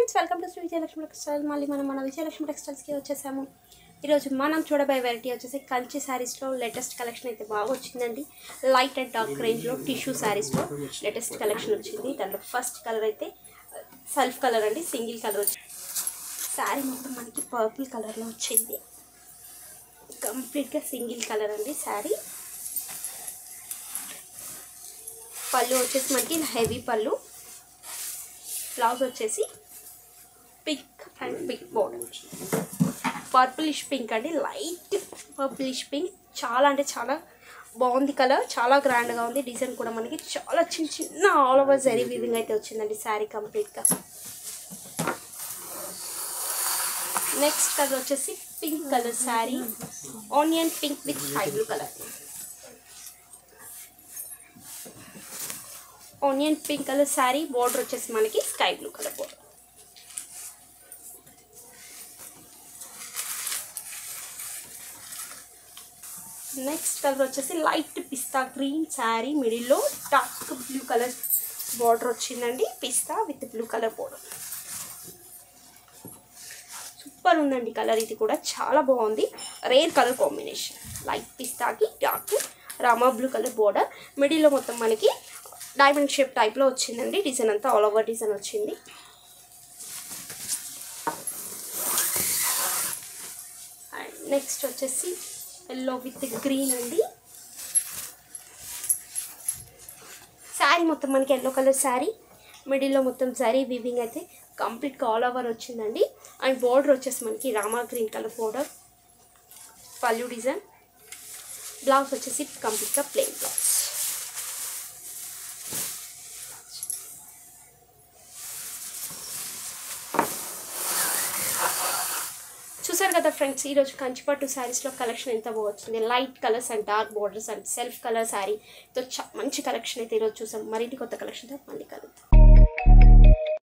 Friends welcome to Shri Vijayalakshmi textile. మళ్ళీ మన విజయలక్ష్మి టెక్స్టైల్స్కి వచ్చేసాము. ఈరోజు మనం చూడబోయే వెరైటీ వచ్చేసి కంచి శారీస్లో లేటెస్ట్ కలెక్షన్ అయితే బాగా వచ్చిందండి. లైట్ అండ్ డార్క్ రేంజ్లో టిష్యూ శారీస్లో లేటెస్ట్ కలెక్షన్ వచ్చింది. దాంట్లో ఫస్ట్ కలర్ అయితే సెల్ఫ్ కలర్ అండి, సింగిల్ కలర్ వచ్చింది. శారీ మొత్తం మనకి పర్పుల్ కలర్లో వచ్చింది. కంప్లీట్గా సింగిల్ కలర్ అండి శారీ. పళ్ళు వచ్చేసి మనకి హెవీ పళ్ళు. బ్లౌజ్ వచ్చేసి pink and pink border, purplish pink అండి, లైట్ పర్పులిష్ పింక్. చాలా అంటే చాలా బాగుంది కలర్, చాలా గ్రాండ్గా ఉంది. డిజైన్ కూడా మనకి చాలా చిన్న చిన్న ఆల్ ఓవర్ జరీ వీవింగ్ అయితే వచ్చిందండి శారీ కంప్లీట్గా. నెక్స్ట్ కలర్ వచ్చేసి pink colour sari, onion pink with sky blue colour. Onion pink colour sari, border వచ్చేసి మనకి sky blue colour border. Next colour వచ్చేసి లైట్ పిస్తా గ్రీన్ శారీ, మిడిల్లో డార్క్ బ్లూ కలర్ బోర్డర్ వచ్చిందండి. Pista with blue colour border. Super ఉందండి colour, ఇది కూడా చాలా బాగుంది. రేర్ కలర్ కాంబినేషన్, లైట్ పిస్తాకి dark Rama blue colour border. మిడిల్లో మొత్తం మనకి డైమండ్ షేప్ టైప్లో వచ్చిందండి. డిజైన్ అంతా ఆల్ ఓవర్ డిజైన్ వచ్చింది. అండ్ నెక్స్ట్ వచ్చేసి ఎల్లో విత్ గ్రీన్ అండి. శారీ మొత్తం మనకి ఎల్లో కలర్ శారీ, మిడిల్లో మొత్తం జరీ వీవింగ్ అయితే కంప్లీట్గా ఆల్ ఓవర్ వచ్చిందండి. అండ్ బోర్డర్ వచ్చేసి మనకి రామా గ్రీన్ కలర్ బోర్డర్. పళ్ళు డిజైన్. బ్లౌజ్ వచ్చేసి కంప్లీట్గా ప్లెయిన్ బ్లౌజ్. చూసారు కదా ఫ్రెండ్స్, ఈరోజు కంచిపట్టు శారీస్లో కలెక్షన్ ఎంత బాగుంది. Light colours and dark borders and self colour శారీతో మంచి కలెక్షన్ అయితే ఈరోజు చూసాం. మరిన్ని కొత్త కలెక్షన్తో మళ్ళీ కలుద్దాం.